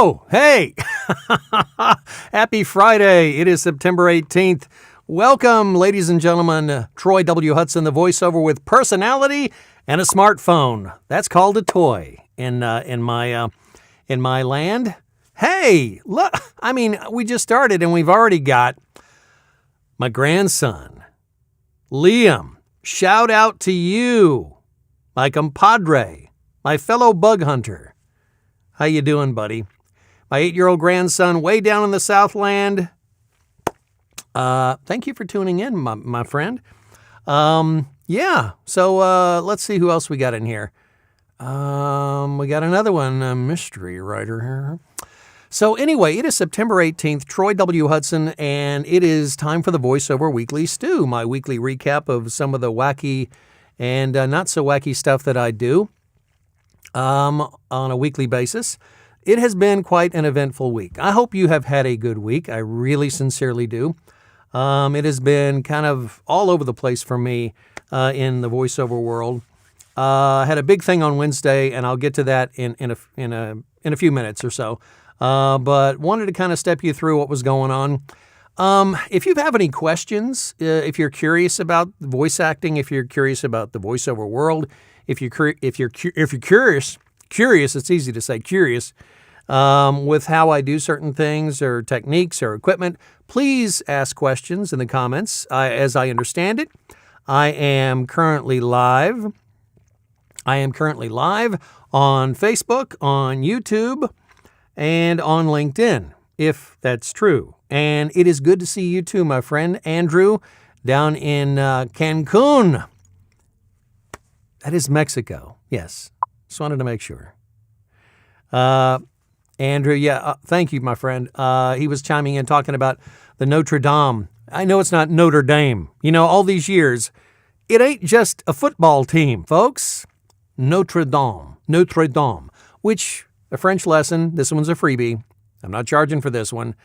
Oh, hey! Happy Friday. It is September 18th. Welcome, ladies and gentlemen. Troy W. Hudson, the voiceover with personality and a smartphone. That's called a toy in my land. Hey, look, we just started and we've already got my grandson, Liam. Shout out to you, my compadre, my fellow bug hunter. How you doing, buddy? My 8-year-old grandson way down in the Southland. Thank you for tuning in, my friend. So let's see who else we got in here. We got another one, a mystery writer here. So anyway, it is September 18th, Troy W. Hudson, and it is time for the VoiceOver Weekly Stew, my weekly recap of some of the wacky and not so wacky stuff that I do on a weekly basis. It has been quite an eventful week. I hope you have had a good week. I really sincerely do. It has been kind of all over the place for me in the voiceover world. I had a big thing on Wednesday, and I'll get to that in a few minutes or so. But wanted to kind of step you through what was going on. If you have any questions, if you're curious about voice acting, if you're curious about the voiceover world, if you're curious, it's easy to say curious, with how I do certain things or techniques or equipment, please ask questions in the comments. As I understand it, I am currently live. On Facebook, on YouTube, and on LinkedIn, if that's true. And it is good to see you too, my friend Andrew, down in Cancun. That is Mexico. Yes. Just wanted to make sure. Andrew, thank you, my friend. He was chiming in talking about the Notre Dame. I know it's not Notre Dame. You know, all these years, it ain't just a football team, folks. Notre Dame, which a French lesson. This one's a freebie. I'm not charging for this one.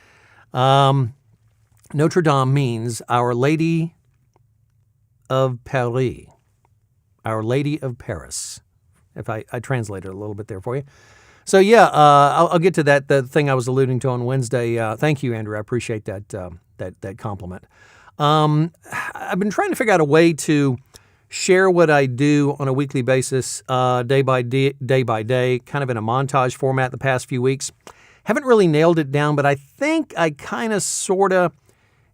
Notre Dame means Our Lady of Paris. Our Lady of Paris. If I translated a little bit there for you. So I'll get to that. The thing I was alluding to on Wednesday. Thank you, Andrew. I appreciate that compliment. I've been trying to figure out a way to share what I do on a weekly basis, day by day, kind of in a montage format the past few weeks. Haven't really nailed it down, but I think I kind of sort of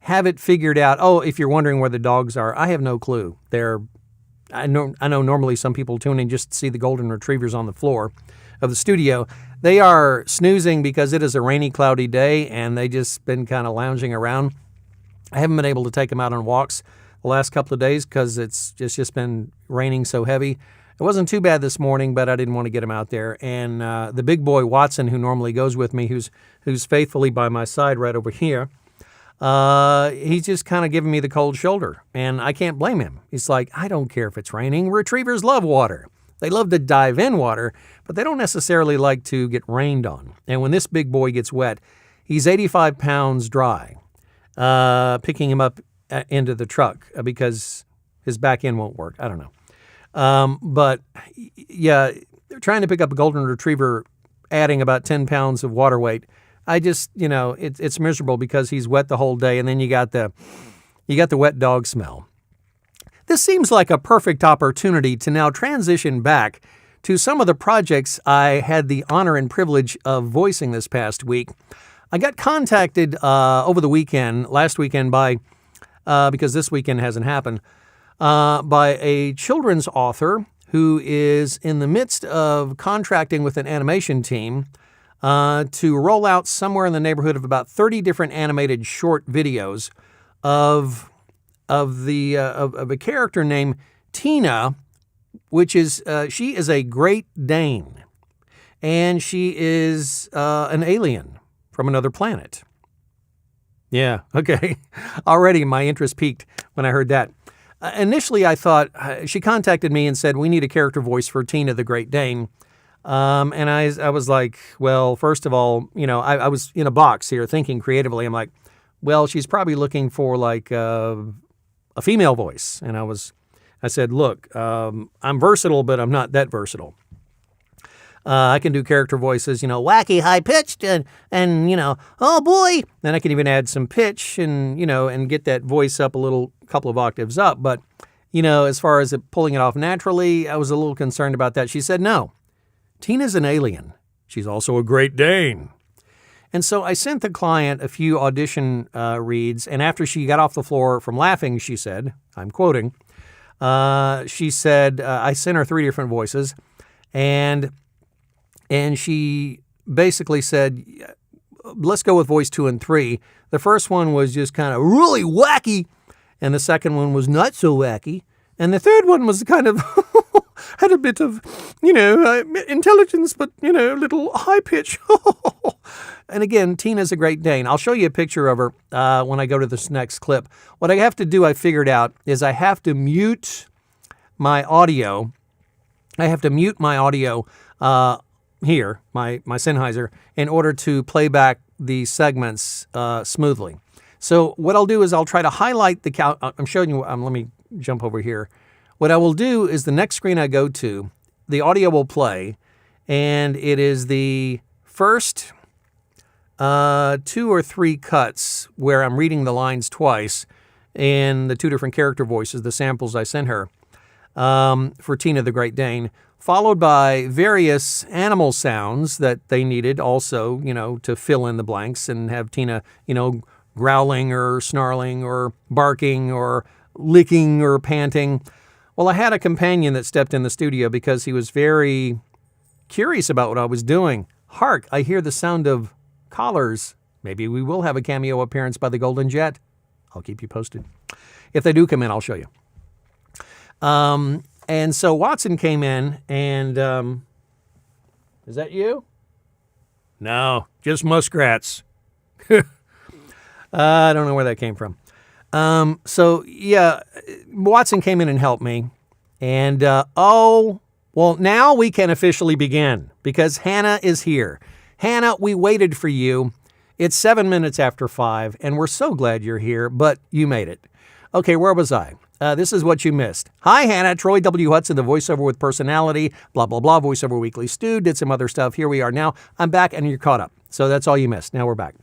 have it figured out. Oh, if you're wondering where the dogs are, I have no clue. I know normally some people tune in just to see the golden retrievers on the floor of the studio. They are snoozing because it is a rainy, cloudy day, and they just been kind of lounging around. I haven't been able to take them out on walks the last couple of days because it's just been raining so heavy. It wasn't too bad this morning, but I didn't want to get him out there. And the big boy, Watson, who normally goes with me, who's faithfully by my side right over here, he's just kind of giving me the cold shoulder, and I can't blame him. He's like, I don't care if it's raining. Retrievers love water. They love to dive in water, but they don't necessarily like to get rained on. And when this big boy gets wet, he's 85 pounds dry, picking him up into the truck because his back end won't work. I don't know. But they're trying to pick up a golden retriever, adding about 10 pounds of water weight. I just, it's miserable because he's wet the whole day, and then you got the wet dog smell. This seems like a perfect opportunity to now transition back to some of the projects I had the honor and privilege of voicing this past week. I got contacted last weekend because this weekend hasn't happened, by a children's author who is in the midst of contracting with an animation team to roll out somewhere in the neighborhood of about 30 different animated short videos of a character named Tina, which is she is a Great Dane, and she is an alien from another planet. Yeah, okay. Already my interest peaked when I heard that. Initially, I thought she contacted me and said, we need a character voice for Tina the Great Dane. And I was like, well, first of all, I was in a box here thinking creatively. I'm like, well, she's probably looking for like a female voice. And I said, look, I'm versatile, but I'm not that versatile. I can do character voices, wacky, high pitched, and oh boy. Then I can even add some pitch and and get that voice up couple of octaves up. But as far as pulling it off naturally, I was a little concerned about that. She said, no, Tina's an alien. She's also a Great Dane. And so I sent the client a few audition reads, and after she got off the floor from laughing, she said, I'm quoting, she said, I sent her 3 different voices, and she basically said, let's go with voice 2 and 3. The first one was just kind of really wacky, and the second one was not so wacky, and the third one was kind of had a bit of, intelligence, but, a little high pitch. And again, Tina's a Great Dane. I'll show you a picture of her when I go to this next clip. What I have to do, I figured out, is I have to mute my audio. I have to mute my audio here, my Sennheiser, in order to play back the segments smoothly. So what I'll do is I'll try to highlight I'm showing you, let me jump over here. What I will do is the next screen I go to, the audio will play, and it is the first 2 or 3 cuts where I'm reading the lines twice in the 2 different character voices, the samples I sent her for Tina the Great Dane, followed by various animal sounds that they needed also, to fill in the blanks and have Tina, growling or snarling or barking or licking or panting. Well, I had a companion that stepped in the studio because he was very curious about what I was doing. Hark, I hear the sound of collars. Maybe we will have a cameo appearance by the Golden Jet. I'll keep you posted. If they do come in, I'll show you. And so Watson came in and, is that you? No, just muskrats. I don't know where that came from. So yeah, Watson came in and helped me. And, well, now we can officially begin because Hannah is here. Hannah, we waited for you. It's 7 minutes after 5, and we're so glad you're here, but you made it. Okay, where was I? This is what you missed. Hi, Hannah. Troy W. Hudson, the voiceover with personality, blah, blah, blah, voiceover weekly stew, did some other stuff. Here we are now. I'm back, and you're caught up. So that's all you missed. Now we're back.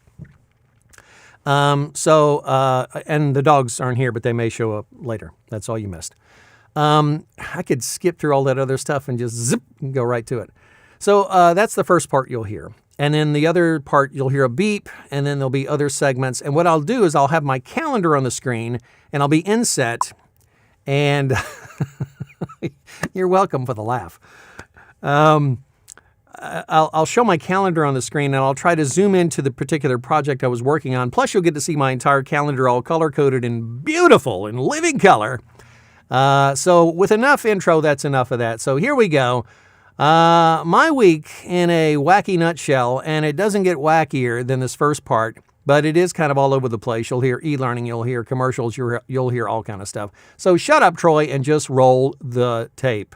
And the dogs aren't here, but they may show up later. That's all you missed. I could skip through all that other stuff and just zip and go right to it. So that's the first part you'll hear. And then the other part, you'll hear a beep, and then there'll be other segments. And what I'll do is I'll have my calendar on the screen, and I'll be inset, and you're welcome for the laugh. I'll show my calendar on the screen, and I'll try to zoom into the particular project I was working on. Plus, you'll get to see my entire calendar all color-coded and beautiful in living color. So with enough intro, that's enough of that. So here we go. My week in a wacky nutshell, and it doesn't get wackier than this first part, but it is kind of all over the place. You'll hear e-learning, you'll hear commercials, you'll hear all kind of stuff. So shut up, Troy, and just roll the tape.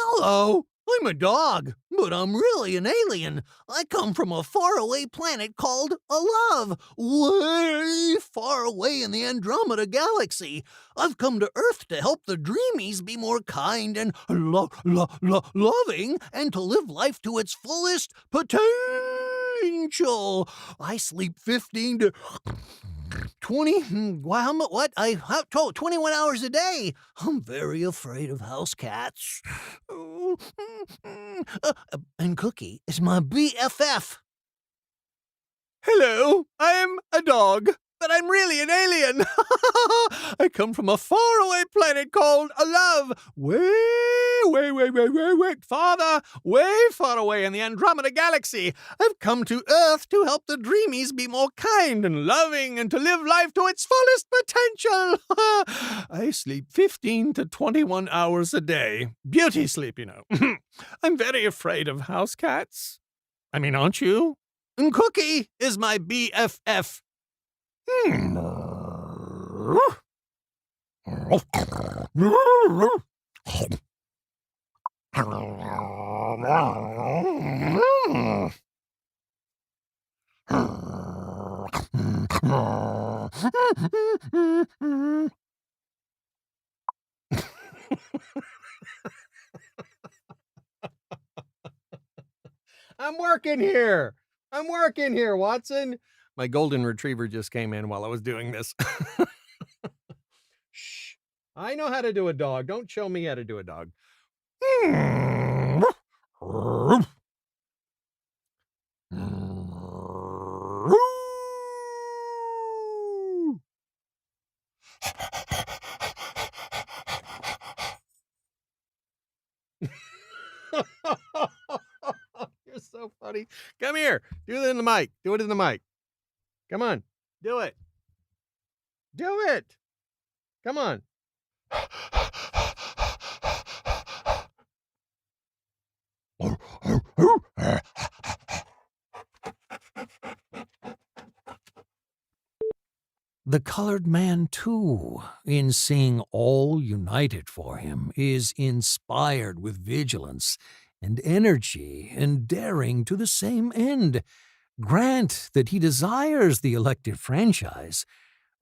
Hello, I'm a dog, but I'm really an alien. I come from a faraway planet called Love, way far away in the Andromeda Galaxy. I've come to Earth to help the Dreamies be more kind and loving and to live life to its fullest potential. I sleep 15 to 20, wow, what? I have 21 hours a day. I'm very afraid of house cats. And Cookie is my BFF. Hello, I'm a dog, but I'm really an alien. I come from a faraway planet called Love, way far away in the Andromeda Galaxy. I've come to Earth to help the Dreamies be more kind and loving and to live life to its fullest potential. I sleep 15 to 21 hours a day. Beauty sleep, you know. I'm very afraid of house cats. I mean, aren't you? And Cookie is my BFF. I'm working here. I'm working here, Watson. My golden retriever just came in while I was doing this. Shh. I know how to do a dog. Don't show me how to do a dog. You're so funny. Come here. Do it in the mic. Do it in the mic. Come on. Do it. Do it. Come on. The colored man, too, in seeing all united for him, is inspired with vigilance and energy and daring to the same end. Grant that he desires the elective franchise.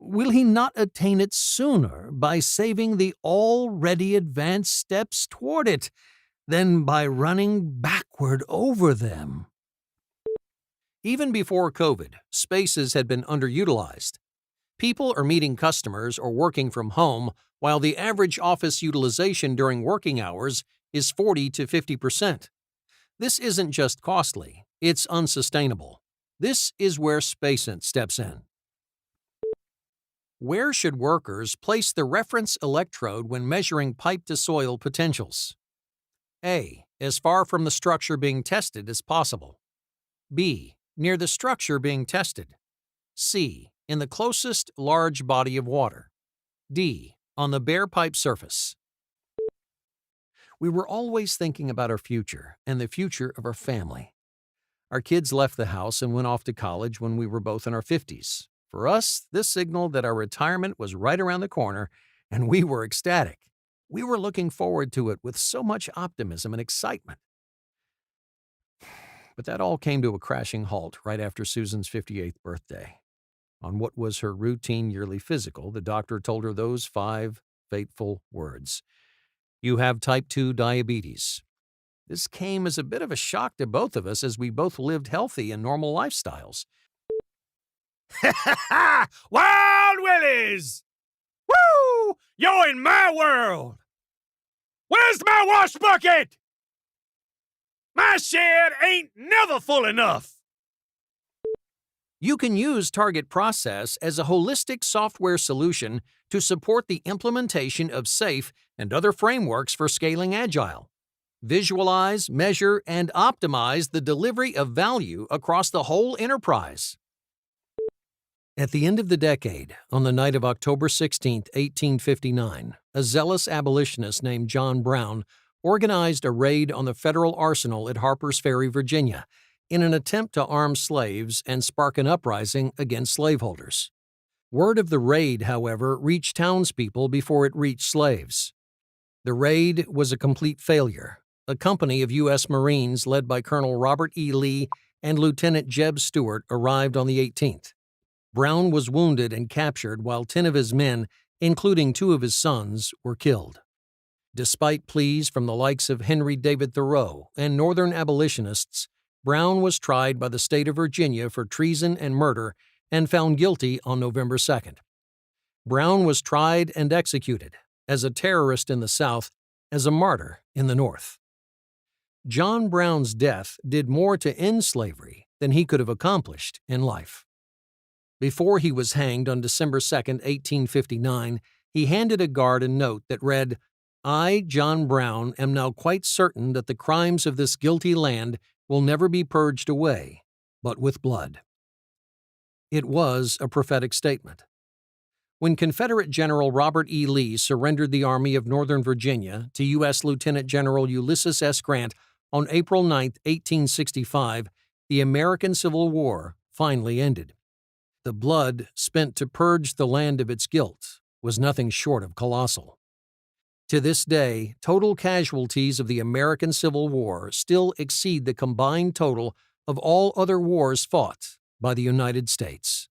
Will he not attain it sooner by saving the already advanced steps toward it than by running backward over them? Even before COVID, spaces had been underutilized. People are meeting customers or working from home, while the average office utilization during working hours is 40 to 50%. This isn't just costly, it's unsustainable. This is where Spacent steps in. Where should workers place the reference electrode when measuring pipe-to-soil potentials? A. As far from the structure being tested as possible. B. Near the structure being tested. C. In the closest large body of water. D. On the bare pipe surface. We were always thinking about our future and the future of our family. Our kids left the house and went off to college when we were both in our 50s. For us, this signaled that our retirement was right around the corner, and we were ecstatic. We were looking forward to it with so much optimism and excitement. But that all came to a crashing halt right after Susan's 58th birthday. On what was her routine yearly physical, the doctor told her those 5 fateful words: "You have type 2 diabetes." This came as a bit of a shock to both of us as we both lived healthy and normal lifestyles. Wild Willies! Woo! You're in my world! Where's my wash bucket? My shed ain't never full enough! You can use Target Process as a holistic software solution to support the implementation of SAFe and other frameworks for scaling Agile. Visualize, measure, and optimize the delivery of value across the whole enterprise. At the end of the decade, on the night of October 16, 1859, a zealous abolitionist named John Brown organized a raid on the federal arsenal at Harper's Ferry, Virginia, in an attempt to arm slaves and spark an uprising against slaveholders. Word of the raid, however, reached townspeople before it reached slaves. The raid was a complete failure. A company of U.S. Marines led by Colonel Robert E. Lee and Lieutenant Jeb Stuart arrived on the 18th. Brown was wounded and captured while 10 of his men, including 2 of his sons, were killed. Despite pleas from the likes of Henry David Thoreau and Northern abolitionists, Brown was tried by the state of Virginia for treason and murder and found guilty on November 2nd. Brown was tried and executed, as a terrorist in the South, as a martyr in the North. John Brown's death did more to end slavery than he could have accomplished in life. Before he was hanged on December 2, 1859, he handed a guard a note that read, "I, John Brown, am now quite certain that the crimes of this guilty land will never be purged away, but with blood." It was a prophetic statement. When Confederate General Robert E. Lee surrendered the Army of Northern Virginia to U.S. Lieutenant General Ulysses S. Grant on April 9, 1865, the American Civil War finally ended. The blood spent to purge the land of its guilt was nothing short of colossal. To this day, total casualties of the American Civil War still exceed the combined total of all other wars fought by the United States.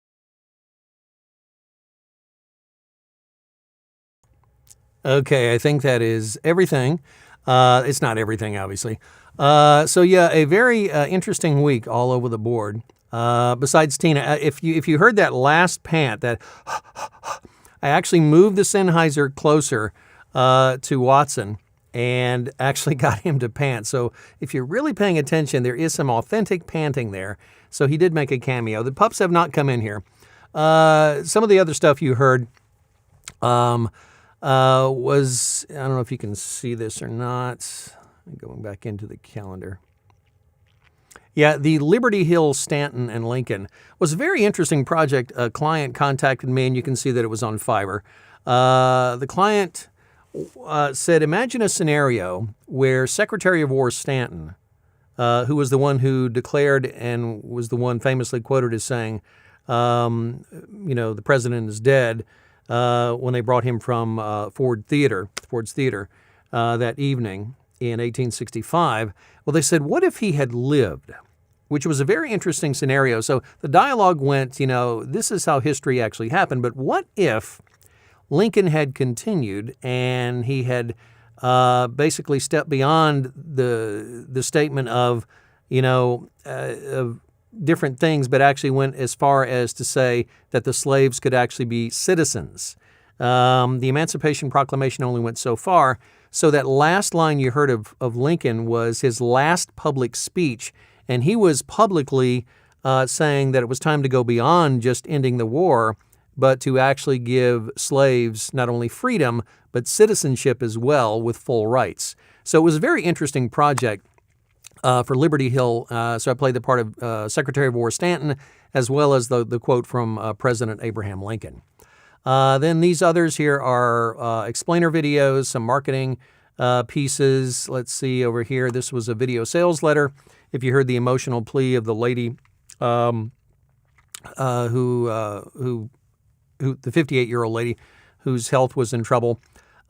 Okay, I think that is everything. It's not everything, obviously. So yeah, a very interesting week all over the board. Besides Tina, if you heard that last pant, that I actually moved the Sennheiser closer to Watson and actually got him to pant. So if you're really paying attention, there is some authentic panting there. So he did make a cameo. The pups have not come in here. Some of the other stuff you heard was, I don't know if you can see this or not. Going back into the calendar. Yeah, the Liberty Hill, Stanton, and Lincoln was a very interesting project. A client contacted me, and you can see that it was on Fiverr. The client said, imagine a scenario where Secretary of War Stanton, who was the one who declared and was the one famously quoted as saying, the president is dead, when they brought him from Ford's Theater that evening in 1865. Well, they said, what if he had lived? Which was a very interesting scenario. So the dialogue went, this is how history actually happened, but what if Lincoln had continued and he had basically stepped beyond the statement of, of different things, but actually went as far as to say that the slaves could actually be citizens. The Emancipation Proclamation only went so far. So that last line you heard of Lincoln was his last public speech, and he was publicly saying that it was time to go beyond just ending the war, but to actually give slaves not only freedom, but citizenship as well with full rights. So it was a very interesting project for Liberty Hill. So I played the part of Secretary of War Stanton, as well as the quote from President Abraham Lincoln. Then these others here are explainer videos, some marketing pieces. Let's see over here. This was a video sales letter. If you heard the emotional plea of the lady who the 58-year-old lady whose health was in trouble.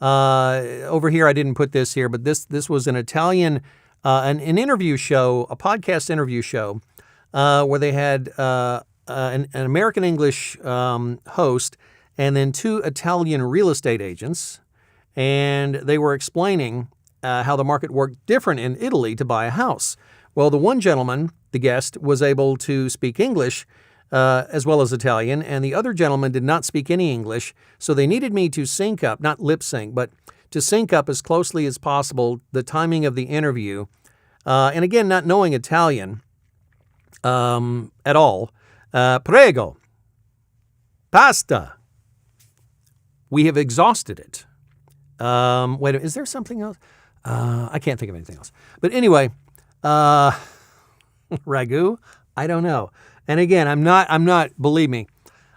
Over here, I didn't put this here, but this was an Italian, an interview show, a podcast interview show, where they had an American English host and then two Italian real estate agents, and they were explaining how the market worked different in Italy to buy a house. Well, the one gentleman, the guest, was able to speak English as well as Italian, and the other gentleman did not speak any English, so they needed me to sync up, not lip sync, but to sync up as closely as possible the timing of the interview. And again, not knowing Italian at all. Prego. Pasta. We have exhausted it. Wait, is there something else? I can't think of anything else. But anyway, ragu? I don't know. And again, I'm not, believe me,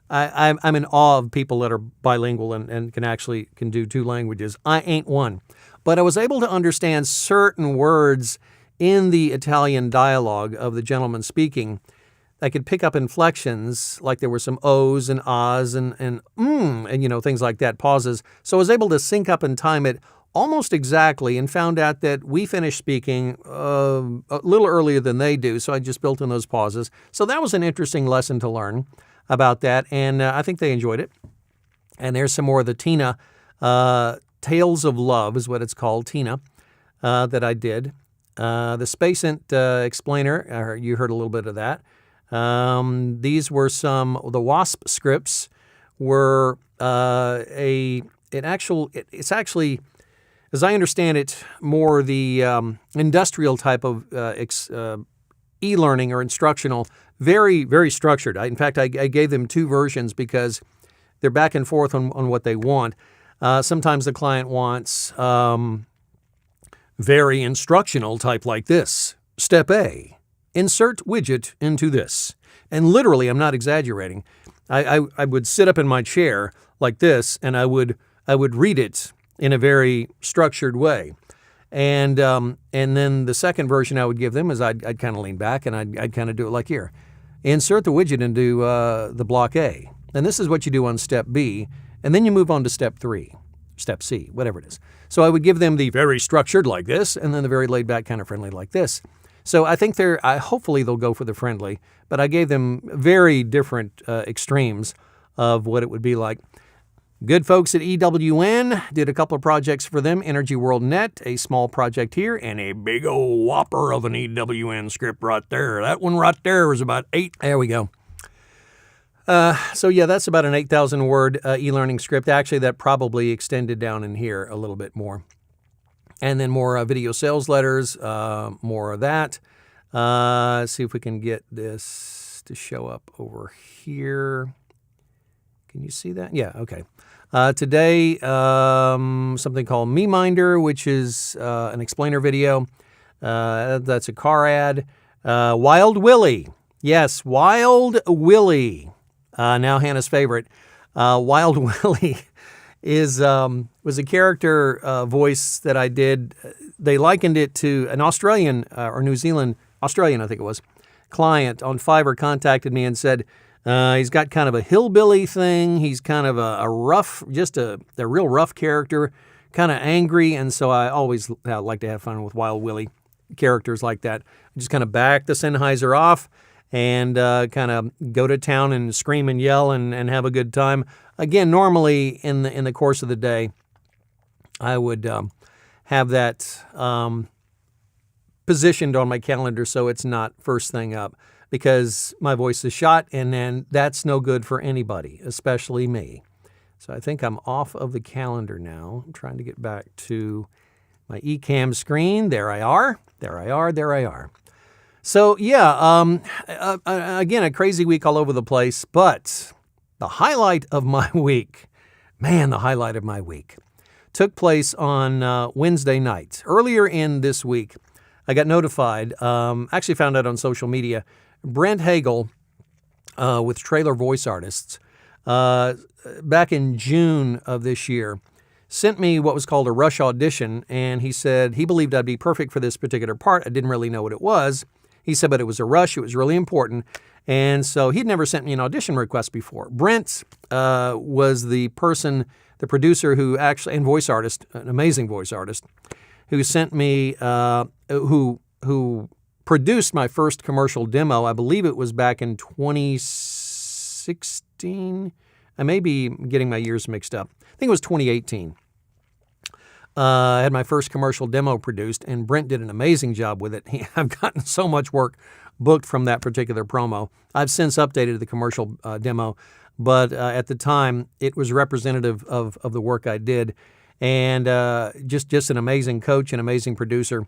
I'm in awe of people that are bilingual and can do two languages. I ain't one. But I was able to understand certain words in the Italian dialogue of the gentleman speaking. I could pick up inflections, like there were some O's and Ah's and things like that, pauses. So I was able to sync up and time it almost exactly and found out that we finished speaking a little earlier than they do, so I just built in those pauses. So that was an interesting lesson to learn about that, and I think they enjoyed it. And there's some more of the Tina, Tales of Love is what it's called, Tina, that I did. The Spacent explainer, you heard a little bit of that. These were the WASP scripts were it's actually, as I understand it, more the industrial type of e-learning or instructional, very, very structured. In fact, I gave them two versions because they're back and forth on what they want. Sometimes the client wants very instructional type like this. Step A, insert widget into this. And literally, I'm not exaggerating, I would sit up in my chair like this, and I would read it in a very structured way. And then the second version I would give them is I'd kind of lean back and I'd kind of do it like here. Insert the widget into the block A. And this is what you do on step B. And then you move on to step 3, step C, whatever it is. So I would give them the very structured like this, and then the very laid back, kind of friendly like this. So I think hopefully they'll go for the friendly, but I gave them very different extremes of what it would be like. Good folks at EWN, did a couple of projects for them, Energy World Net, a small project here, and a big old whopper of an EWN script right there. That one right there was about 8. There we go. So yeah, that's about an 8,000 word e-learning script. Actually, that probably extended down in here a little bit more. And then more video sales letters, more of that. Let's see if we can get this to show up over here. Can you see that? Yeah, okay. Today, something called MeMinder, which is an explainer video. That's a car ad. Wild Willie. Yes, Wild Willie. Now Hannah's favorite. Wild Willie was a character voice that I did. They likened it to an Australian or New Zealand, Australian I think it was, client on Fiverr contacted me and said, he's got kind of a hillbilly thing. He's kind of a rough, just a real rough character, kind of angry. And so I always like to have fun with Wild Willie characters like that. Just kind of back the Sennheiser off and kind of go to town and scream and yell and have a good time. Again, normally in the course of the day, I would have that positioned on my calendar so it's not first thing up, because my voice is shot, and then that's no good for anybody, especially me. So I think I'm off of the calendar now. I'm trying to get back to my Ecamm screen. There I are. So yeah, again, a crazy week all over the place, but the highlight of my week, took place on Wednesday night. Earlier in this week, I got notified, actually found out on social media, Brent Hagel with Trailer Voice Artists, back in June of this year, sent me what was called a rush audition, and he said he believed I'd be perfect for this particular part. I didn't really know what it was. He said, but it was a rush. It was really important. And so he'd never sent me an audition request before. Brent was the person, the producer who actually, and voice artist, an amazing voice artist, who sent me, who produced my first commercial demo. I believe it was back in 2016. I may be getting my years mixed up. I think it was 2018. I had my first commercial demo produced, and Brent did an amazing job with it. I've gotten so much work booked from that particular promo. I've since updated the commercial demo, but at the time, it was representative of the work I did, and just an amazing coach, an amazing producer.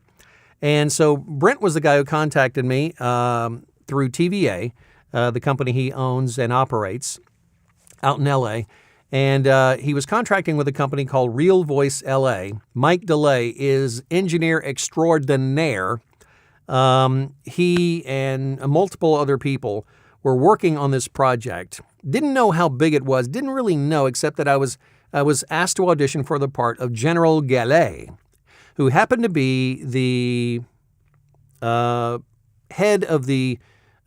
And so Brent was the guy who contacted me through TVA, the company he owns and operates out in L.A., and he was contracting with a company called Real Voice LA. Mike DeLay is engineer extraordinaire. He and multiple other people were working on this project. Didn't know how big it was. Didn't really know, except that I was asked to audition for the part of General Gallet, who happened to be the head of the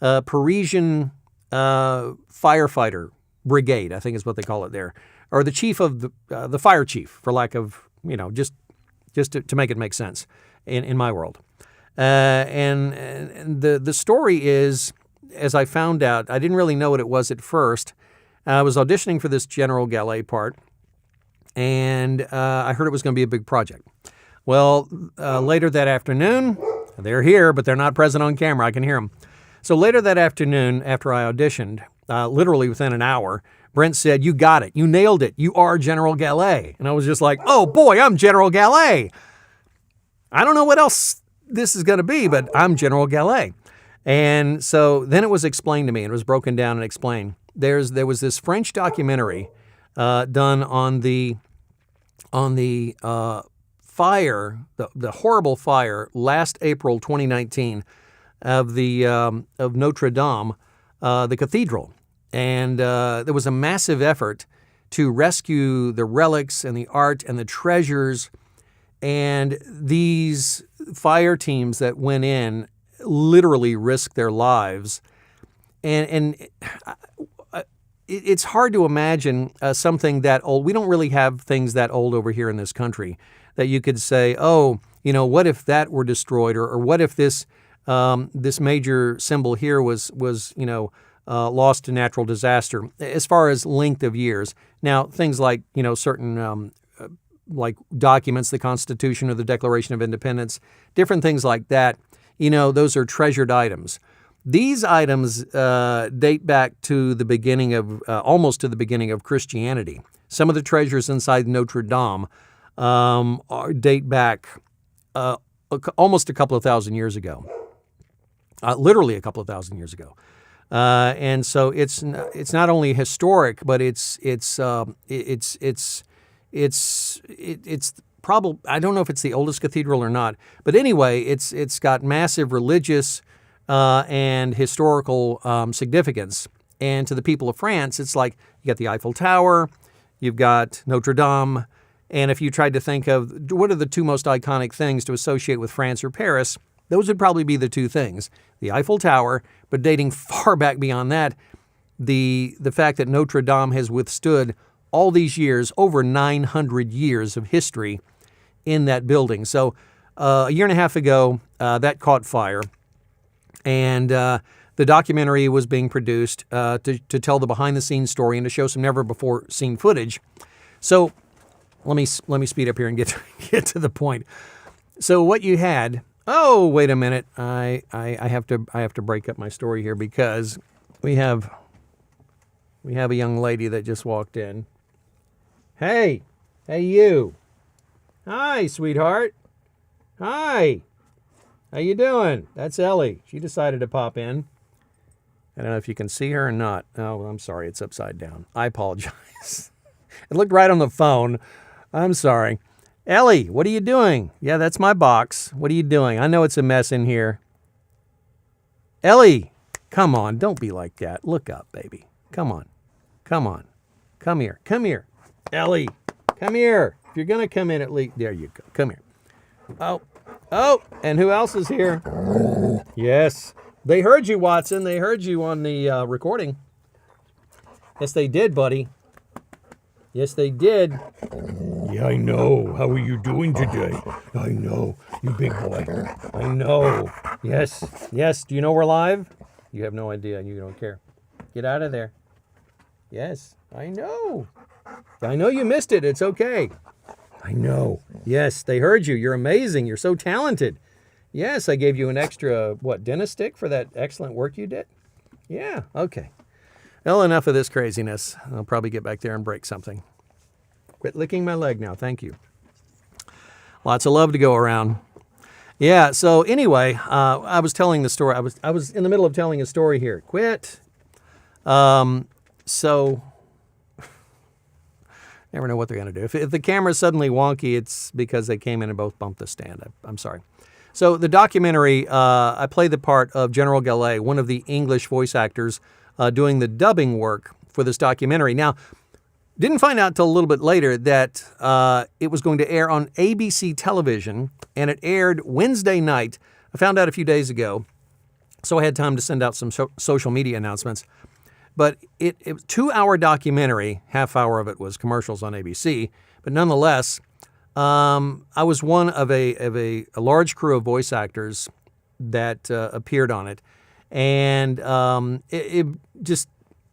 Parisian firefighter brigade, I think is what they call it there, or the chief of the fire chief, for lack of, just to make it make sense in my world. And the story is, as I found out, I didn't really know what it was at first. I was auditioning for this General Gallet part, and I heard it was going to be a big project. Well, later that afternoon, they're here, but they're not present on camera. I can hear them. So later that afternoon, after I auditioned, literally within an hour, Brent said, "You got it. You nailed it. You are General Gallet." And I was just like, "Oh boy, I'm General Gallet. I don't know what else this is going to be, but I'm General Gallet." And so then it was explained to me, and it was broken down and explained. There was this French documentary done on the fire, the horrible fire last April 2019 of Notre Dame, the cathedral. And there was a massive effort to rescue the relics and the art and the treasures. And these fire teams that went in literally risked their lives. And it's hard to imagine something that old. We don't really have things that old over here in this country that you could say, oh, what if that were destroyed, or what if this this major symbol here was lost to natural disaster. As far as length of years, now things like certain like documents, the Constitution or the Declaration of Independence, different things like that, those are treasured items. These items date back to the beginning of, almost to the beginning of Christianity. Some of the treasures inside Notre Dame date back almost a couple of thousand years ago, literally a couple of thousand years ago. And so it's not only historic, but it's probably, I don't know if it's the oldest cathedral or not, but anyway, it's got massive religious and historical significance. And to the people of France, it's like you got the Eiffel Tower, you've got Notre Dame, and if you tried to think of what are the two most iconic things to associate with France or Paris, those would probably be the two things. The Eiffel Tower, but dating far back beyond that, the fact that Notre Dame has withstood all these years, over 900 years of history in that building. So a year and a half ago, that caught fire, and the documentary was being produced to tell the behind-the-scenes story and to show some never-before-seen footage. So let me speed up here and get to the point. So what you had. Oh, wait a minute. I have to break up my story here because we have a young lady that just walked in. Hey you. Hi, sweetheart. Hi. How you doing? That's Ellie. She decided to pop in. I don't know if you can see her or not. Oh, I'm sorry. It's upside down. I apologize. It looked right on the phone. I'm sorry. Ellie, what are you doing? Yeah, that's my box. What are you doing? I know it's a mess in here. Ellie, come on. Don't be like that. Look up, baby. Come on. Come on. Come here. Come here. Ellie, come here. If you're going to come in at least. There you go. Come here. Oh, and who else is here? Yes. They heard you, Watson. They heard you on the recording. Yes, they did, buddy. Yes, they did. Yeah, I know. How are you doing today? I know. You big boy. I know. Yes. Yes. Do you know we're live? You have no idea and you don't care. Get out of there. Yes. I know. I know you missed it. It's okay. I know. Yes, they heard you. You're amazing. You're so talented. Yes, I gave you an extra, dentist stick for that excellent work you did? Yeah, okay. Well, enough of this craziness. I'll probably get back there and break something. Quit licking my leg now. Thank you. Lots of love to go around. Yeah, so anyway, I was telling the story. I was in the middle of telling a story here. Quit. So never know what they're going to do. If the camera's suddenly wonky, it's because they came in and both bumped the stand. I'm sorry. So the documentary, I play the part of General Gallet, one of the English voice actors doing the dubbing work for this documentary. Now, didn't find out till a little bit later that it was going to air on ABC television, and it aired Wednesday night. I found out a few days ago, so I had time to send out some social media announcements. But it was a 2-hour documentary. Half hour of it was commercials on ABC. But nonetheless, I was one of a large crew of voice actors that appeared on it, and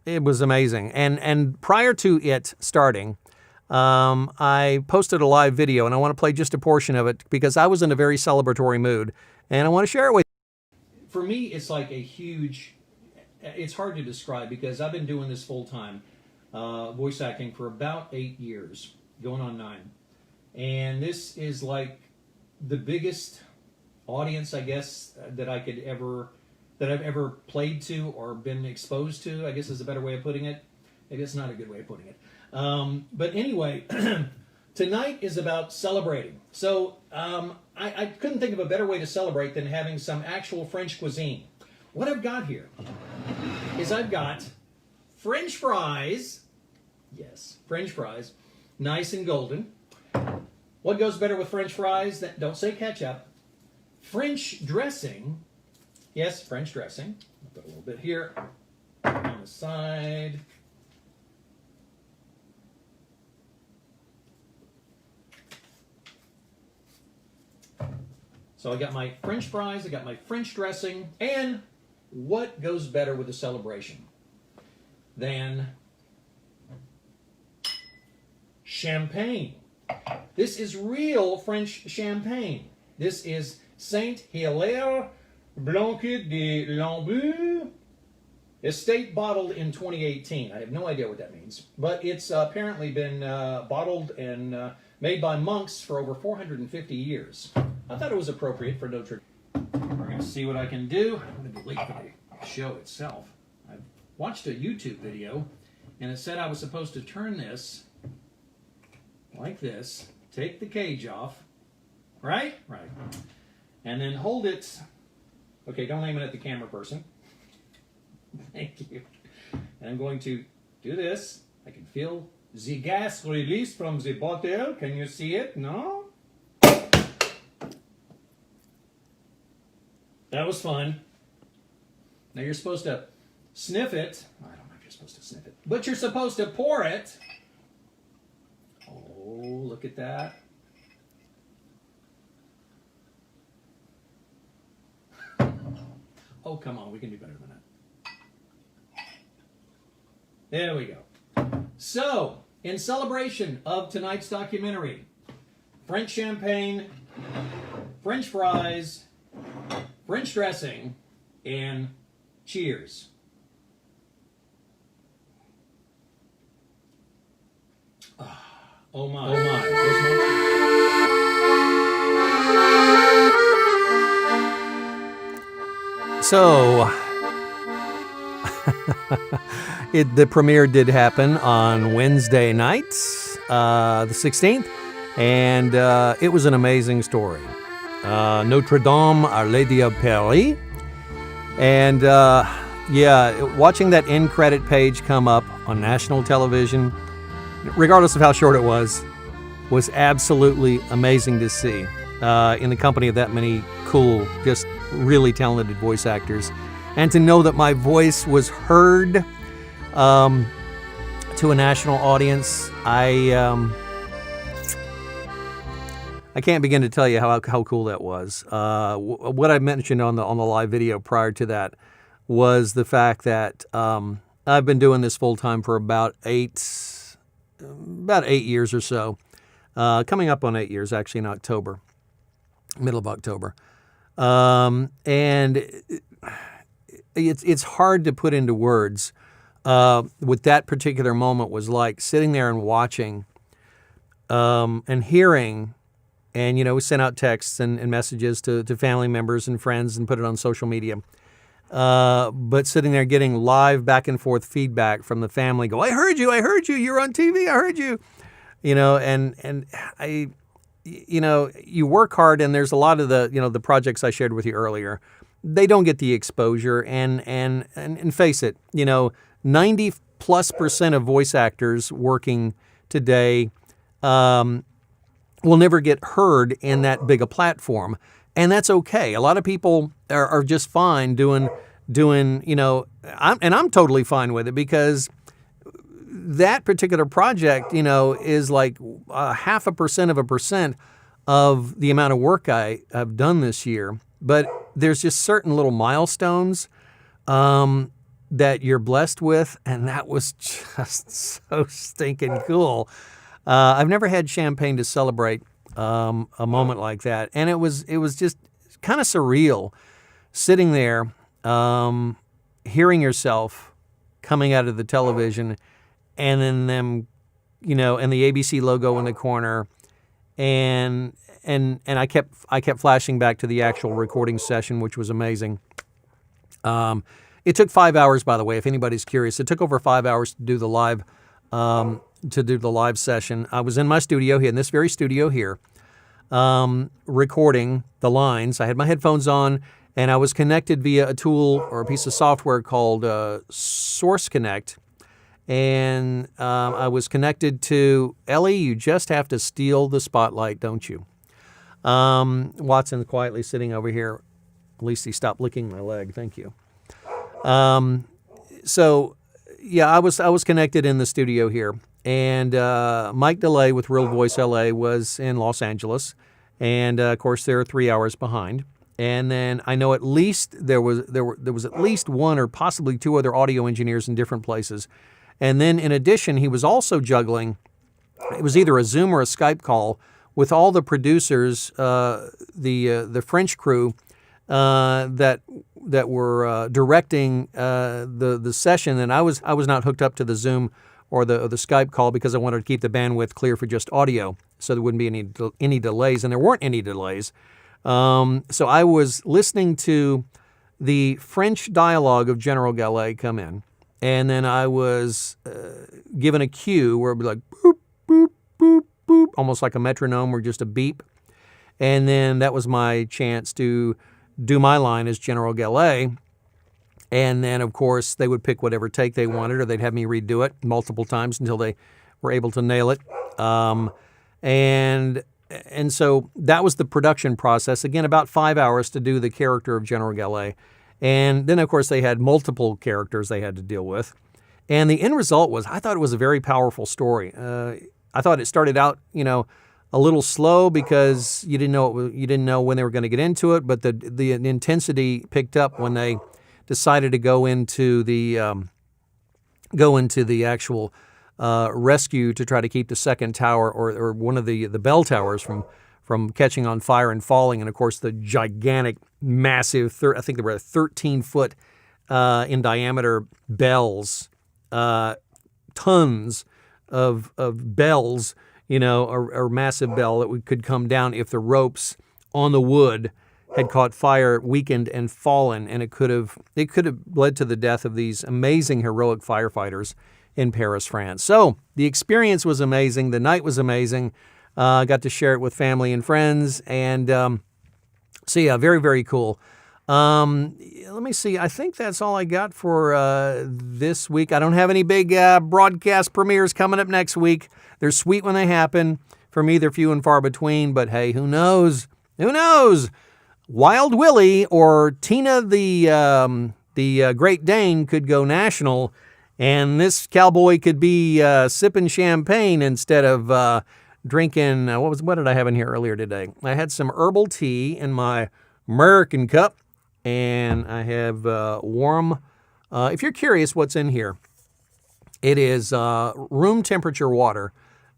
it was amazing. And prior to it starting, I posted a live video, and I want to play just a portion of it because I was in a very celebratory mood, and I want to share it with you. For me, it's like a huge. It's hard to describe because I've been doing this full time, voice acting for about 8 years, going on 9. And this is like the biggest audience, I guess, that I've ever played to or been exposed to, I guess is a better way of putting it. Maybe it's not a good way of putting it. But anyway, tonight is about celebrating. So I couldn't think of a better way to celebrate than having some actual French cuisine. What I've got here is I've got French fries. Yes, French fries. Nice and golden. What goes better with French fries? Don't say ketchup. French dressing. Yes, French dressing. I'll put a little bit here on the side. So I got my French fries, I got my French dressing, and what goes better with a celebration than champagne? This is real French champagne. This is Saint Hilaire Blanc de Lambeau, estate bottled in 2018. I have no idea what that means, but it's apparently been bottled and made by monks for over 450 years. I thought it was appropriate for Notre Dame. We're going to see what I can do. I'm going to be late for the show itself. I watched a YouTube video, and it said I was supposed to turn this like this, take the cage off, right? Right. And then hold it. Okay, don't aim it at the camera person. Thank you. And I'm going to do this. I can feel the gas release from the bottle. Can you see it? No? That was fun. Now you're supposed to sniff it. I don't know if you're supposed to sniff it. But you're supposed to pour it. Oh, look at that. Oh, come on. We can do better than that. There we go. So, in celebration of tonight's documentary, French champagne, French fries, French dressing, and cheers. Oh my, oh my. So, the premiere did happen on Wednesday night, the 16th, and it was an amazing story. Notre Dame, Our Lady of Paris. And watching that end credit page come up on national television, regardless of how short it was absolutely amazing to see in the company of that many cool, just really talented voice actors. And to know that my voice was heard to a national audience, I can't begin to tell you how cool that was. What I mentioned on the live video prior to that was the fact that I've been doing this full time for about 8 years or so, coming up on 8 years actually in October, middle of October, and it's hard to put into words what that particular moment was like, sitting there and watching and hearing. And, we sent out texts and messages to family members and friends and put it on social media. But sitting there getting live back and forth feedback from the family, go, I heard you, you're on TV, I heard you. And you work hard, and there's a lot of the projects I shared with you earlier, they don't get the exposure. And face it, 90+% of voice actors working today, will never get heard in that big a platform. And that's okay. A lot of people are just fine doing, I'm totally fine with it, because that particular project, is like 0.5% of the amount of work I have done this year. But there's just certain little milestones that you're blessed with, and that was just so stinking cool. I've never had champagne to celebrate a moment like that, and it was just kind of surreal, sitting there, hearing yourself coming out of the television, and then them, and the ABC logo in the corner, and I kept flashing back to the actual recording session, which was amazing. It took 5 hours, by the way, if anybody's curious. It took over 5 hours to do the live. To do the live session. I was in my studio here, in this very studio here, recording the lines. I had my headphones on, and I was connected via a tool or a piece of software called Source Connect. And I was connected to Ellie. You just have to steal the spotlight, don't you? Watson quietly sitting over here. At least he stopped licking my leg. Thank you. So, yeah, I was connected in the studio here, and Mike DeLay with Real Voice LA was in Los Angeles, And of course, they're 3 hours behind. And then I know at least there was at least one or possibly two other audio engineers in different places. And then in addition, he was also juggling, it was either a Zoom or a Skype call with all the producers, the French crew that were directing the session. And I was not hooked up to the Zoom or the Skype call because I wanted to keep the bandwidth clear for just audio, so there wouldn't be any delays, and there weren't any delays. So I was listening to the French dialogue of General Gallet come in, and then I was given a cue where it would be like boop, boop, boop, boop, almost like a metronome or just a beep. And then that was my chance to do my line as General Gallet. And then, of course, they would pick whatever take they wanted, or they'd have me redo it multiple times until they were able to nail it. And so that was the production process. Again, about 5 hours to do the character of General Gallet. And then, of course, they had multiple characters they had to deal with. And the end result was, I thought it was a very powerful story. I thought it started out, a little slow because you didn't know when they were going to get into it, but the intensity picked up when they decided to go into the actual rescue to try to keep the second tower or one of the bell towers from catching on fire and falling. And of course, the gigantic, massive, I think they were 13-foot in diameter bells, tons of bells, a massive bell that could come down if the ropes on the wood had caught fire, weakened, and fallen, and it could have led to the death of these amazing, heroic firefighters in Paris, France. So the experience was amazing. The night was amazing. I got to share it with family and friends, and so yeah, very, very cool. Let me see. I think that's all I got for this week. I don't have any big broadcast premieres coming up next week. They're sweet when they happen. For me, they're few and far between, but hey, who knows? Who knows? Wild Willie or Tina the Great Dane could go national, and this cowboy could be sipping champagne instead of drinking. What did I have in here earlier today? I had some herbal tea in my American cup, and I have warm. If you're curious what's in here, it is room temperature water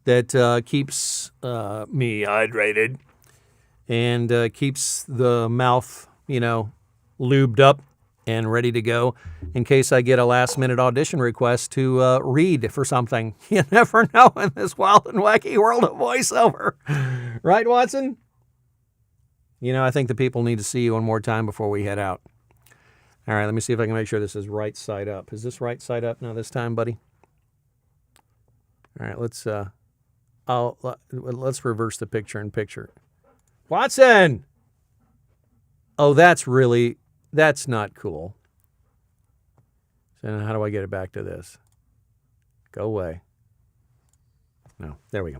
that keeps me hydrated. And keeps the mouth, lubed up and ready to go in case I get a last-minute audition request to read for something. You never know in this wild and wacky world of voiceover. Right, Watson? I think the people need to see you one more time before we head out. All right, let me see if I can make sure this is right side up. Is this right side up now this time, buddy? All right, let's reverse the picture in picture. Watson! Oh, that's not cool. So how do I get it back to this? Go away. No, there we go.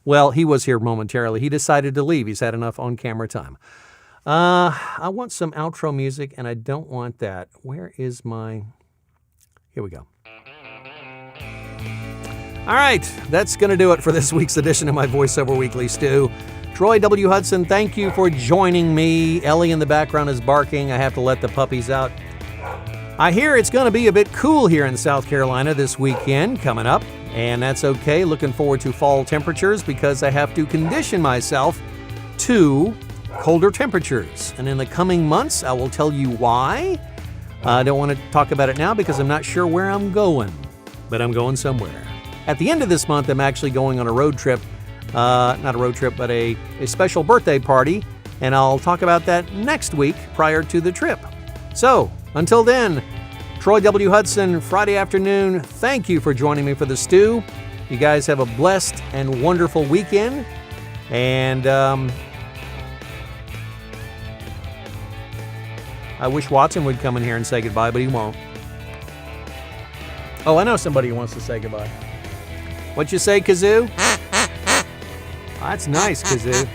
Well, he was here momentarily. He decided to leave. He's had enough on-camera time. I want some outro music, and I don't want that. Where is my... Here we go. All right, that's going to do it for this week's edition of my VoiceOver Weekly Stew. Troy W. Hudson, thank you for joining me. Ellie in the background is barking. I have to let the puppies out. I hear it's going to be a bit cool here in South Carolina this weekend coming up, and that's okay. Looking forward to fall temperatures because I have to condition myself to colder temperatures. And in the coming months, I will tell you why. I don't want to talk about it now because I'm not sure where I'm going, but I'm going somewhere. At the end of this month, I'm actually going on a road trip. Not a road trip, but a special birthday party, and I'll talk about that next week prior to the trip. So, until then, Troy W. Hudson, Friday afternoon, thank you for joining me for the stew. You guys have a blessed and wonderful weekend, and I wish Watson would come in here and say goodbye, but he won't. Oh, I know somebody who wants to say goodbye. What'd you say, Kazoo? That's nice, Kazoo.